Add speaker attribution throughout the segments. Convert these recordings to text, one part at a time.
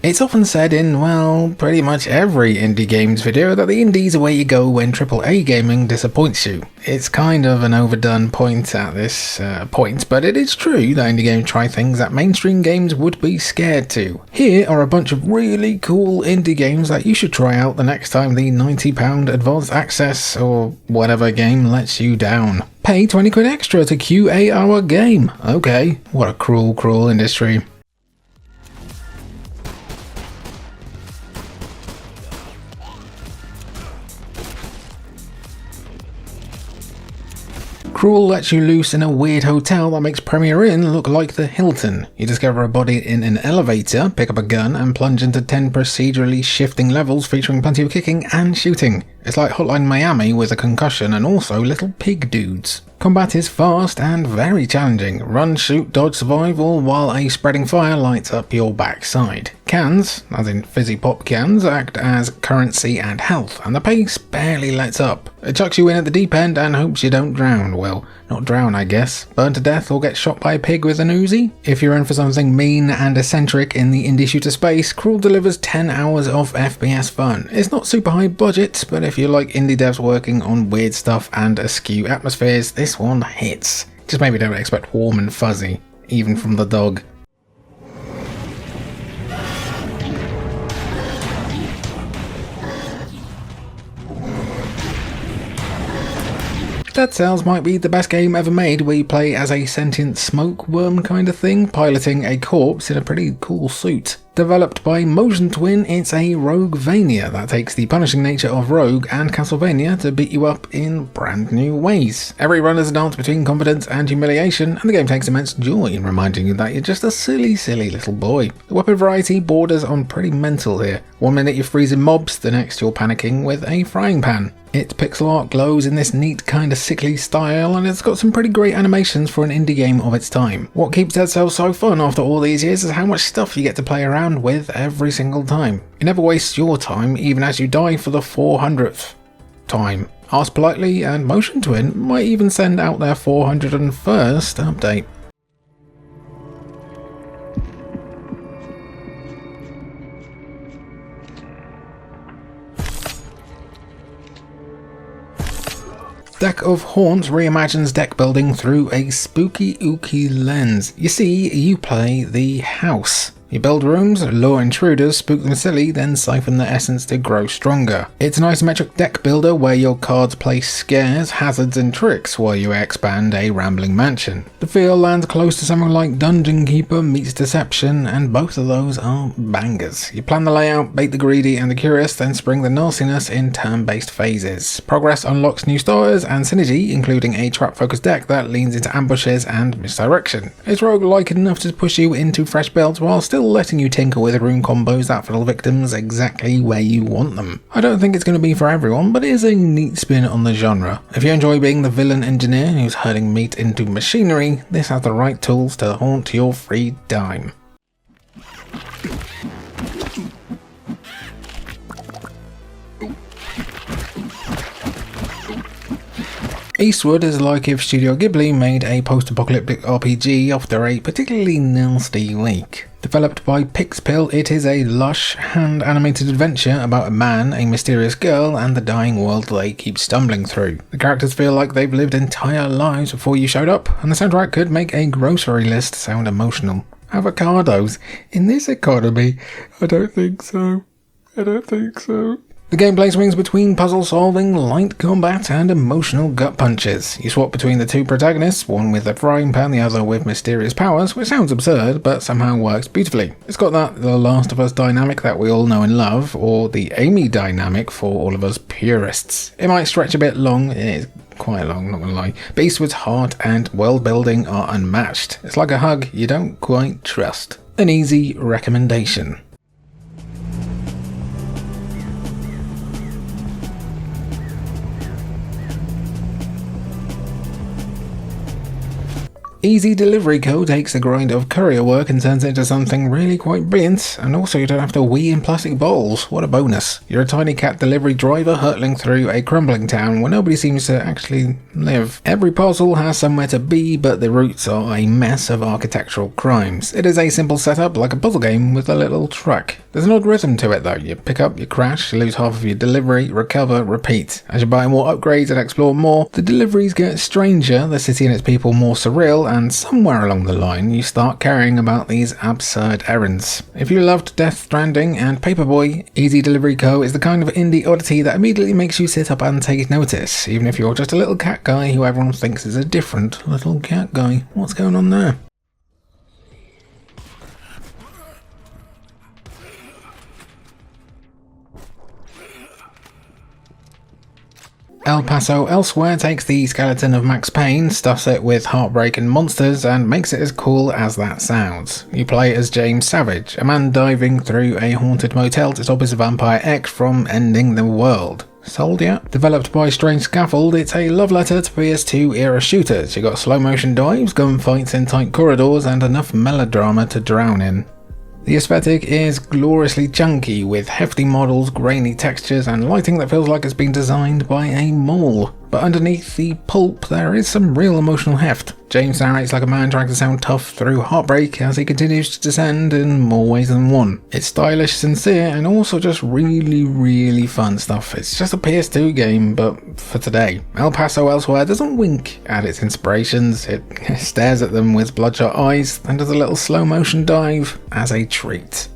Speaker 1: It's often said in, well, pretty much every indie games video that the indies are where you go when AAA gaming disappoints you. It's kind of an overdone point at this point, but it is true that indie games try things that mainstream games would be scared to. Here are a bunch of really cool indie games that you should try out the next time the £90 advanced access or whatever game lets you down. Pay 20 quid extra to QA our game. Okay, what a cruel, cruel industry. Cruel lets you loose in a weird hotel that makes Premier Inn look like the Hilton. You discover a body in an elevator, pick up a gun, and plunge into 10 procedurally shifting levels featuring plenty of kicking and shooting. It's like Hotline Miami with a concussion and also little pig dudes. Combat is fast and very challenging. Run, shoot, dodge, survive, all while a spreading fire lights up your backside. Cans, as in fizzy pop cans, act as currency and health, and the pace barely lets up. It chucks you in at the deep end and hopes you don't drown. Well, not drown I guess. Burn to death or get shot by a pig with an Uzi? If you're in for something mean and eccentric in the indie shooter space, Cruel delivers 10 hours of FPS fun. It's not super high budget, but if you like indie devs working on weird stuff and askew atmospheres, this one hits. Just maybe don't expect warm and fuzzy, even from the dog. Dead Cells might be the best game ever made, where you play as a sentient smoke worm kind of thing, piloting a corpse in a pretty cool suit. Developed by Motion Twin, it's a Roguevania that takes the punishing nature of Rogue and Castlevania to beat you up in brand new ways. Every run is a dance between confidence and humiliation, and the game takes immense joy in reminding you that you're just a silly, silly little boy. The weapon variety borders on pretty mental here. One minute you're freezing mobs, the next you're panicking with a frying pan. Its pixel art glows in this neat kinda sickly style, and it's got some pretty great animations for an indie game of its time. What keeps Dead Cells so fun after all these years is how much stuff you get to play around with every single time. You never waste your time, even as you die for the 400th time. Ask politely, and Motion Twin might even send out their 401st update. Deck of Haunts reimagines deck building through a spooky ooky lens. You see, you play the house. You build rooms, lure intruders, spook them silly, then siphon their essence to grow stronger. It's an isometric deck builder where your cards play scares, hazards and tricks while you expand a rambling mansion. The feel lands close to something like Dungeon Keeper meets Deception, and both of those are bangers. You plan the layout, bait the greedy and the curious, then spring the nastiness in turn-based phases. Progress unlocks new starters and synergy, including a trap-focused deck that leans into ambushes and misdirection. It's roguelike enough to push you into fresh builds while still letting you tinker with rune combos that fall victims exactly where you want them. I don't think it's going to be for everyone, but it is a neat spin on the genre. If you enjoy being the villain engineer who's herding meat into machinery, this has the right tools to haunt your free time. Eastward is like if Studio Ghibli made a post-apocalyptic RPG after a particularly nasty week. Developed by Pixpill, it is a lush, hand-animated adventure about a man, a mysterious girl, and the dying world they keep stumbling through. The characters feel like they've lived entire lives before you showed up, and the soundtrack could make a grocery list sound emotional. Avocados? In this economy? I don't think so. The gameplay swings between puzzle solving, light combat, and emotional gut punches. You swap between the two protagonists, one with a frying pan, the other with mysterious powers, which sounds absurd, but somehow works beautifully. It's got that The Last of Us dynamic that we all know and love, or the Amy dynamic for all of us purists. It might stretch a bit long, it is quite long, not gonna lie, but Eastwood's heart and world building are unmatched. It's like a hug you don't quite trust. An easy recommendation. Easy Delivery Co. takes the grind of courier work and turns it into something really quite brilliant, and also you don't have to wee in plastic bowls. What a bonus. You're a tiny cat delivery driver hurtling through a crumbling town where nobody seems to actually live. Every parcel has somewhere to be, but the routes are a mess of architectural crimes. It is a simple setup like a puzzle game with a little truck. There's an odd rhythm to it though. You pick up, you crash, you lose half of your delivery, recover, repeat. As you buy more upgrades and explore more, the deliveries get stranger, the city and its people more surreal, and somewhere along the line you start caring about these absurd errands. If you loved Death Stranding and Paperboy, Easy Delivery Co. is the kind of indie oddity that immediately makes you sit up and take notice, even if you're just a little cat guy who everyone thinks is a different little cat guy. What's going on there? El Paso Elsewhere takes the skeleton of Max Payne, stuffs it with heartbreak and monsters, and makes it as cool as that sounds. You play as James Savage, a man diving through a haunted motel to stop his vampire ex from ending the world. Sold yet? Developed by Strange Scaffold, it's a love letter to PS2 era shooters. You got slow motion dives, gunfights in tight corridors, and enough melodrama to drown in. The aesthetic is gloriously chunky, with hefty models, grainy textures, and lighting that feels like it's been designed by a mole. But underneath the pulp, there is some real emotional heft. James narrates like a man trying to sound tough through heartbreak as he continues to descend in more ways than one. It's stylish, sincere, and also just really fun stuff. It's just a PS2 game, but for today. El Paso Elsewhere doesn't wink at its inspirations, it stares at them with bloodshot eyes, and does a little slow motion dive as a treat.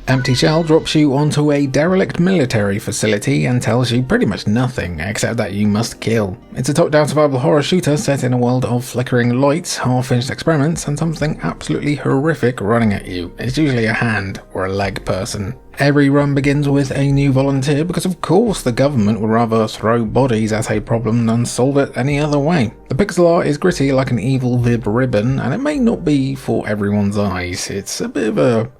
Speaker 1: Empty Shell drops you onto a derelict military facility and tells you pretty much nothing except that you must kill. It's a top-down survival horror shooter set in a world of flickering lights, half-finished experiments, and something absolutely horrific running at you. It's usually a hand or a leg person. Every run begins with a new volunteer because of course the government would rather throw bodies at a problem than solve it any other way. The pixel art is gritty like an evil Vib ribbon, and it may not be for everyone's eyes. It's a bit of a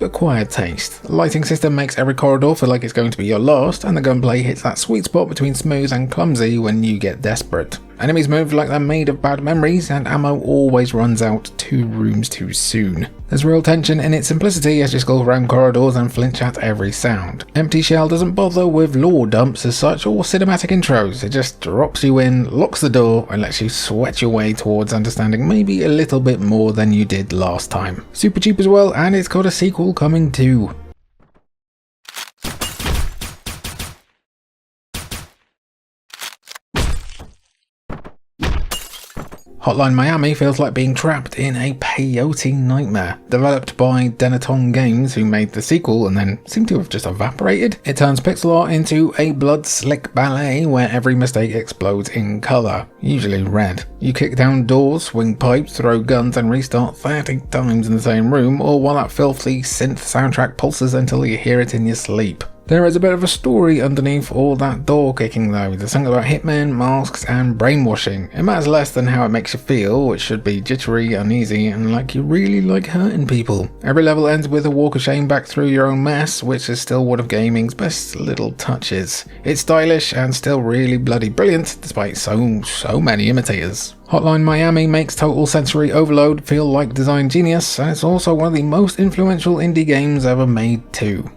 Speaker 1: acquired taste. The lighting system makes every corridor feel like it's going to be your last, and the gunplay hits that sweet spot between smooth and clumsy when you get desperate. Enemies move like they're made of bad memories, and ammo always runs out 2 rooms too soon. There's real tension in its simplicity as you scroll around corridors and flinch at every sound. Empty Shell doesn't bother with lore dumps as such or cinematic intros. It just drops you in, locks the door, and lets you sweat your way towards understanding maybe a little bit more than you did last time. Super cheap as well, and it's got a sequel coming too. Hotline Miami feels like being trapped in a peyote nightmare. Developed by Denatong Games, who made the sequel and then seem to have just evaporated, it turns pixel art into a blood-slick ballet where every mistake explodes in colour, usually red. You kick down doors, swing pipes, throw guns, and restart 30 times in the same room, all while that filthy synth soundtrack pulses until you hear it in your sleep. There is a bit of a story underneath all that door kicking though. There's something about hitmen, masks, and brainwashing. It matters less than how it makes you feel, which should be jittery, uneasy, and like you really like hurting people. Every level ends with a walk of shame back through your own mess, which is still one of gaming's best little touches. It's stylish and still really bloody brilliant, despite so many imitators. Hotline Miami makes total sensory overload feel like design genius, and it's also one of the most influential indie games ever made too.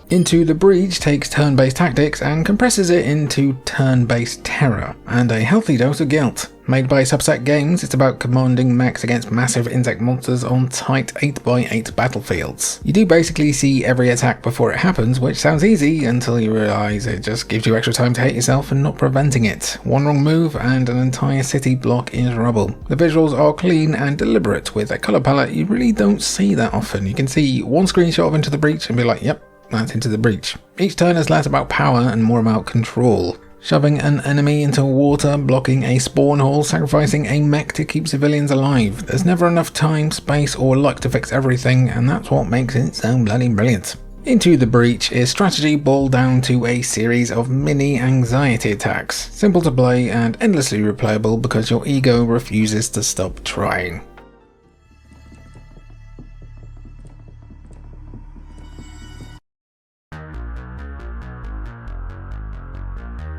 Speaker 1: Into the Breach takes turn-based tactics and compresses it into turn-based terror, and a healthy dose of guilt. Made by Subset Games, it's about commanding mechs against massive insect monsters on tight 8x8 battlefields. You do basically see every attack before it happens, which sounds easy until you realise it just gives you extra time to hate yourself for not preventing it. One wrong move and an entire city block is rubble. The visuals are clean and deliberate, with a colour palette you really don't see that often. You can see one screenshot of Into the Breach and be like, yep, that's Into the Breach. Each turn is less about power and more about control. Shoving an enemy into water, blocking a spawn hole, sacrificing a mech to keep civilians alive. There's never enough time, space, or luck to fix everything, and that's what makes it so bloody brilliant. Into the Breach is strategy boiled down to a series of mini anxiety attacks, simple to play and endlessly replayable because your ego refuses to stop trying.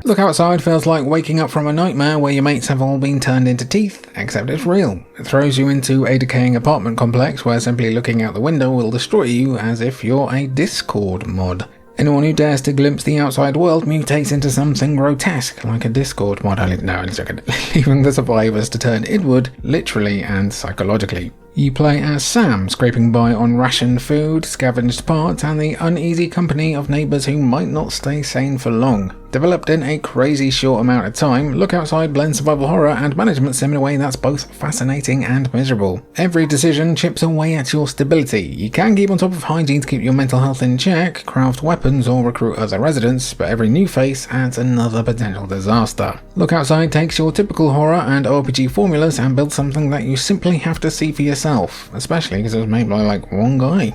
Speaker 1: Look Outside feels like waking up from a nightmare where your mates have all been turned into teeth, except it's real. It throws you into a decaying apartment complex where simply looking out the window will destroy you as if you're a Discord mod. Anyone who dares to glimpse the outside world mutates into something grotesque, like a Discord mod. Leaving the survivors to turn inward, literally and psychologically. You play as Sam, scraping by on rationed food, scavenged parts, and the uneasy company of neighbours who might not stay sane for long. Developed in a crazy short amount of time, Look Outside blends survival horror and management sim in a way that's both fascinating and miserable. Every decision chips away at your stability. You can keep on top of hygiene to keep your mental health in check, craft weapons or recruit other residents, but every new face adds another potential disaster. Look Outside takes your typical horror and RPG formulas and builds something that you simply have to see for yourself, especially because it was made by like one guy.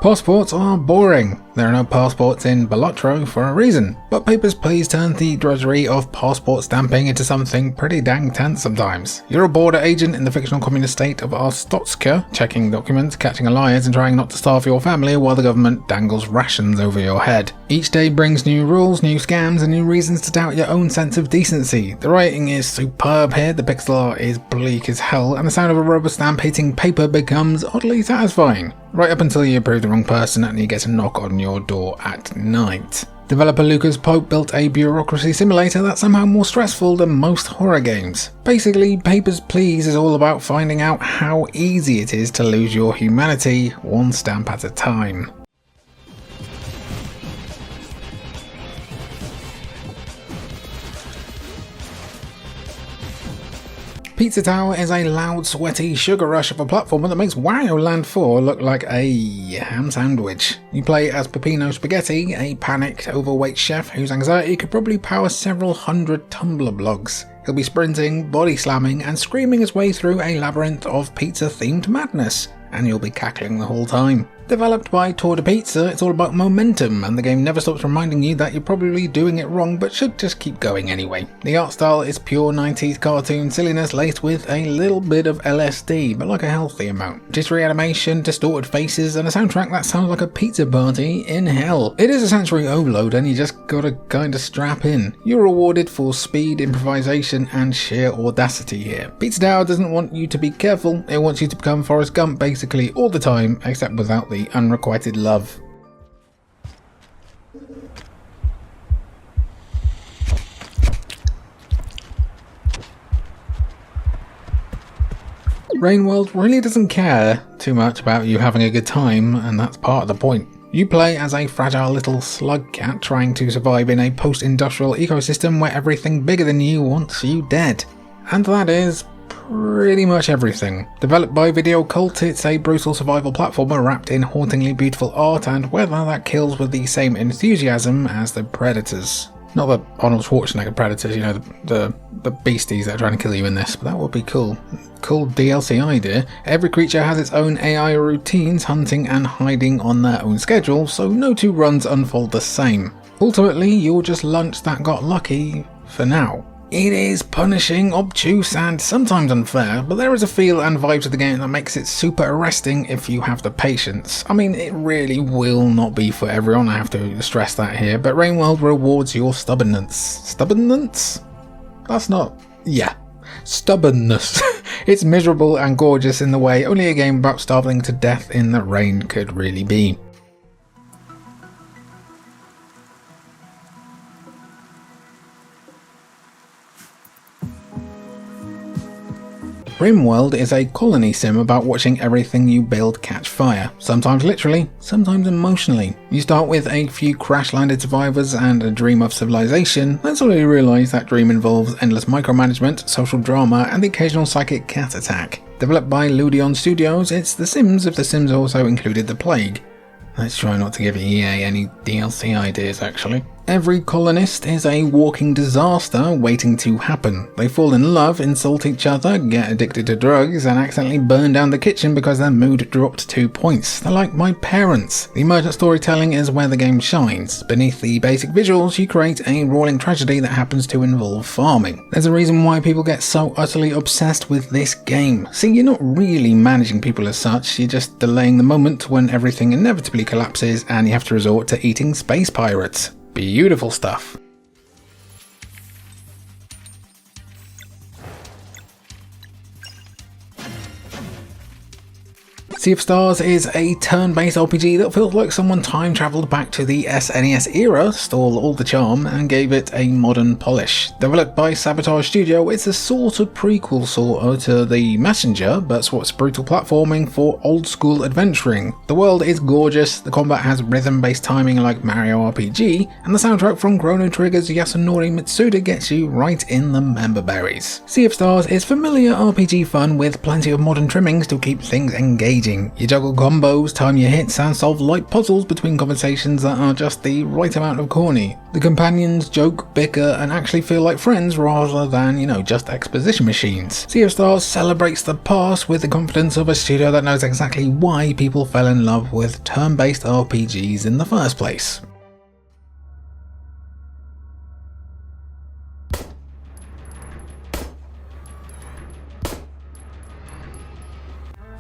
Speaker 1: Passports are boring. There are no passports in Balatro for a reason, but Papers, Please turn the drudgery of passport stamping into something pretty dang tense sometimes. You're a border agent in the fictional communist state of Arstotzka, checking documents, catching liars and trying not to starve your family while the government dangles rations over your head. Each day brings new rules, new scams and new reasons to doubt your own sense of decency. The writing is superb here, the pixel art is bleak as hell, and the sound of a rubber stamp hitting paper becomes oddly satisfying. Right up until you approve the wrong person and you get a knock on your door at night. Developer Lucas Pope built a bureaucracy simulator that's somehow more stressful than most horror games. Basically, Papers, Please is all about finding out how easy it is to lose your humanity, one stamp at a time. Pizza Tower is a loud, sweaty sugar rush of a platformer that makes Wario Land 4 look like a ham sandwich. You play as Peppino Spaghetti, a panicked, overweight chef whose anxiety could probably power several hundred Tumblr blogs. He'll be sprinting, body slamming, and screaming his way through a labyrinth of pizza-themed madness, and you'll be cackling the whole time. Developed by Tour de Pizza, it's all about momentum, and the game never stops reminding you that you're probably doing it wrong but should just keep going anyway. The art style is pure 90s cartoon silliness laced with a little bit of LSD, but like a healthy amount. Jittery animation, distorted faces, and a soundtrack that sounds like a pizza party in hell. It is a sensory overload and you just gotta kinda strap in. You're rewarded for speed, improvisation, and sheer audacity here. Pizza Tower doesn't want you to be careful, it wants you to become Forrest Gump basically all the time, except without the unrequited love. Rimworld really doesn't care too much about you having a good time, and that's part of the point. You play as a fragile little slug cat trying to survive in a post-industrial ecosystem where everything bigger than you wants you dead. And that is pretty much everything. Developed by Video Cult, it's a brutal survival platformer wrapped in hauntingly beautiful art and weather that kills with the same enthusiasm as the Predators. Not the Arnold Schwarzenegger Predators, you know, the beasties that are trying to kill you in this, but that would be cool. Cool DLC idea. Every creature has its own AI routines, hunting and hiding on their own schedule, so no two runs unfold the same. Ultimately, you're just lunch that got lucky for now. It is punishing, obtuse, and sometimes unfair, but there is a feel and vibe to the game that makes it super arresting if you have the patience. I mean, it really will not be for everyone, I have to stress that here, but Rimworld rewards your stubbornness. Stubbornness? That's not... yeah. Stubbornness. It's miserable and gorgeous in the way only a game about starving to death in the rain could really be. Rimworld is a colony sim about watching everything you build catch fire, sometimes literally, sometimes emotionally. You start with a few crash-landed survivors and a dream of civilization, then slowly realise that dream involves endless micromanagement, social drama, and the occasional psychic cat attack. Developed by Ludion Studios, it's The Sims if The Sims also included the Plague. Let's try not to give EA any DLC ideas actually. Every colonist is a walking disaster waiting to happen. They fall in love, insult each other, get addicted to drugs, and accidentally burn down the kitchen because their mood dropped 2 points. They're like my parents. The emergent storytelling is where the game shines. Beneath the basic visuals, you create a rolling tragedy that happens to involve farming. There's a reason why people get so utterly obsessed with this game. See, you're not really managing people as such, you're just delaying the moment when everything inevitably collapses and you have to resort to eating space pirates. Beautiful stuff. Sea of Stars is a turn-based RPG that feels like someone time-travelled back to the SNES era, stole all the charm, and gave it a modern polish. Developed by Sabotage Studio, it's a sort of prequel to The Messenger, but swaps brutal platforming for old-school adventuring. The world is gorgeous, the combat has rhythm-based timing like Mario RPG, and the soundtrack from Chrono Trigger's Yasunori Mitsuda gets you right in the member berries. Sea of Stars is familiar RPG fun with plenty of modern trimmings to keep things engaging. You juggle combos, time your hits, and solve light puzzles between conversations that are just the right amount of corny. The companions joke, bicker, and actually feel like friends rather than, just exposition machines. Sea of Stars celebrates the past with the confidence of a studio that knows exactly why people fell in love with turn-based RPGs in the first place.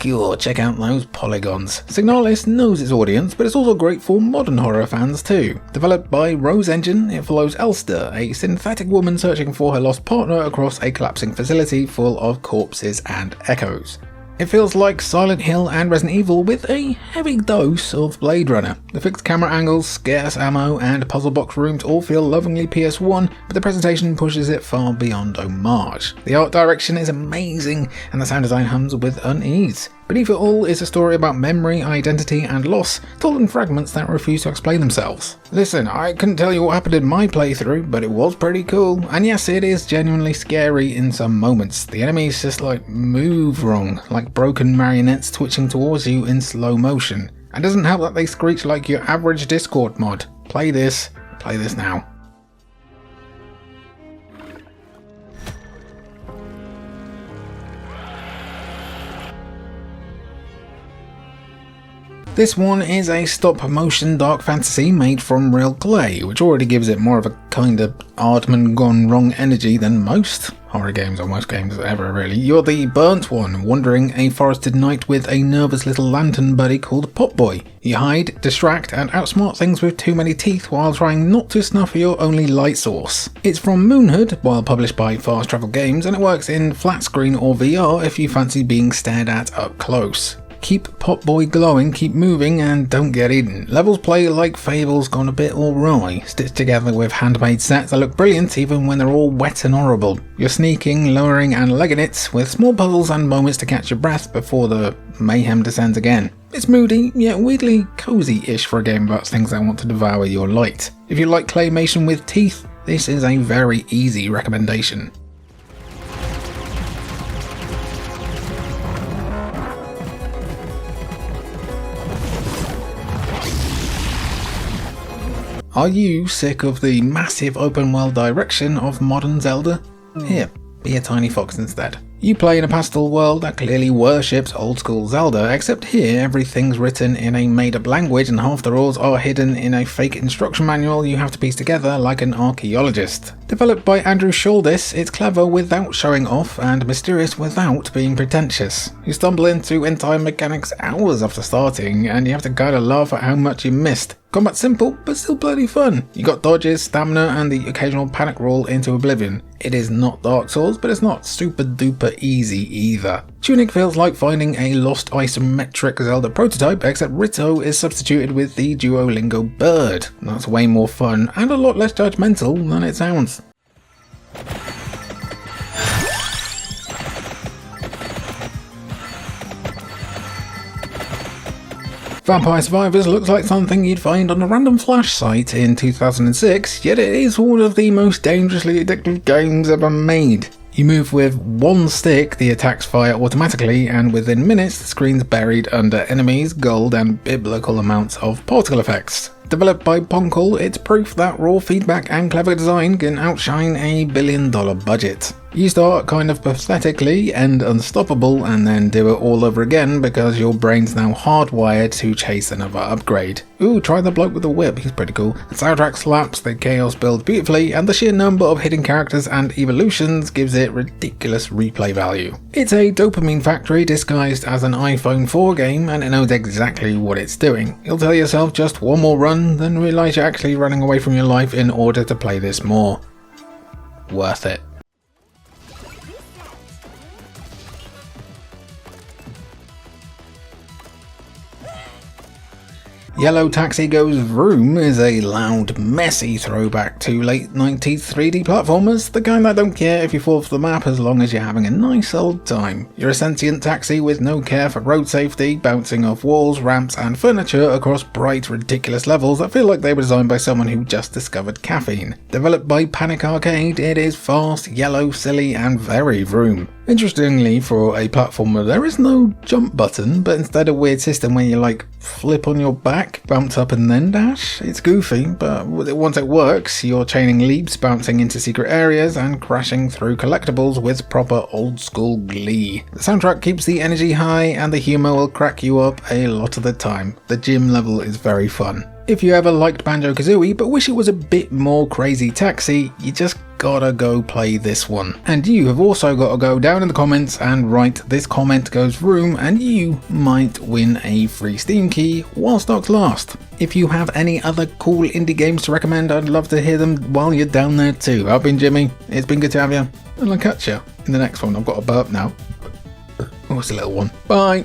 Speaker 1: God, check out those polygons. Signalis knows its audience, but it's also great for modern horror fans too. Developed by Rose Engine, it follows Elster, a synthetic woman searching for her lost partner across a collapsing facility full of corpses and echoes. It feels like Silent Hill and Resident Evil with a heavy dose of Blade Runner. The fixed camera angles, scarce ammo, and puzzle box rooms all feel lovingly PS1, but the presentation pushes it far beyond homage. The art direction is amazing, and the sound design hums with unease. Beneath it all is a story about memory, identity, and loss, told in fragments that refuse to explain themselves. Listen, I couldn't tell you what happened in my playthrough, but it was pretty cool, and yes, it is genuinely scary in some moments. The enemies just move wrong, like broken marionettes twitching towards you in slow motion. And doesn't help that they screech like your average Discord mod. Play this now. This one is a stop-motion dark fantasy made from real clay, which already gives it more of a kind of Aardman gone wrong energy than most horror games, or most games ever really. You're the burnt one, wandering a forested night with a nervous little lantern buddy called Potboy. You hide, distract, and outsmart things with too many teeth while trying not to snuff your only light source. It's from Moonhood, while published by Fast Travel Games, and it works in flat screen or VR if you fancy being stared at up close. Keep Potboy glowing, keep moving, and don't get eaten. Levels play like Fables gone a bit awry, stitched together with handmade sets that look brilliant even when they're all wet and horrible. You're sneaking, lowering, and legging it, with small puzzles and moments to catch your breath before the mayhem descends again. It's moody, yet weirdly cozy-ish for a game about things that want to devour your light. If you like claymation with teeth, this is a very easy recommendation. Are you sick of the massive open world direction of modern Zelda? Here, be a tiny fox instead. You play in a pastel world that clearly worships old school Zelda, except here everything's written in a made up language and half the rules are hidden in a fake instruction manual you have to piece together like an archaeologist. Developed by Andrew Shaldis, it's clever without showing off and mysterious without being pretentious. You stumble into entire mechanics hours after starting and you have to kinda laugh at how much you missed. Combat simple, but still bloody fun. You got dodges, stamina, and the occasional panic roll into oblivion. It is not Dark Souls, but it's not super duper easy either. Tunic feels like finding a lost isometric Zelda prototype, except Rito is substituted with the Duolingo bird. That's way more fun, and a lot less judgmental than it sounds. Vampire Survivors looks like something you'd find on a random Flash site in 2006, yet it is one of the most dangerously addictive games ever made. You move with one stick, the attacks fire automatically, and within minutes the screen's buried under enemies, gold, and biblical amounts of particle effects. Developed by Poncle, it's proof that raw feedback and clever design can outshine a $1 billion budget. You start kind of pathetically and unstoppable, and then do it all over again because your brain's now hardwired to chase another upgrade. Ooh, try the bloke with the whip, he's pretty cool. The soundtrack slaps, the chaos builds beautifully, and the sheer number of hidden characters and evolutions gives it ridiculous replay value. It's a dopamine factory disguised as an iPhone 4 game, and it knows exactly what it's doing. You'll tell yourself just one more run, then realise you're actually running away from your life in order to play this more. Worth it. Yellow Taxi Goes Vroom is a loud, messy throwback to late 90s 3D platformers, the kind that don't care if you fall off the map as long as you're having a nice old time. You're a sentient taxi with no care for road safety, bouncing off walls, ramps and furniture across bright, ridiculous levels that feel like they were designed by someone who just discovered caffeine. Developed by Panic Arcade, it is fast, yellow, silly and very Vroom. Interestingly, for a platformer, there is no jump button, but instead a weird system where you like flip on your back, bounce up and then dash. It's goofy, but once it works, you're chaining leaps, bouncing into secret areas and crashing through collectibles with proper old school glee. The soundtrack keeps the energy high and the humour will crack you up a lot of the time. The gym level is very fun. If you ever liked Banjo-Kazooie but wish it was a bit more Crazy Taxi, you just gotta go play this one. And you have also got to go down in the comments and write "This comment goes Vroom" and you might win a free Steam key while stocks last. If you have any other cool indie games to recommend, I'd love to hear them while you're down there too. I've been Jimmy, it's been good to have you, and I'll catch you in the next one. I've got a burp now. Oh, it's a little one. Bye!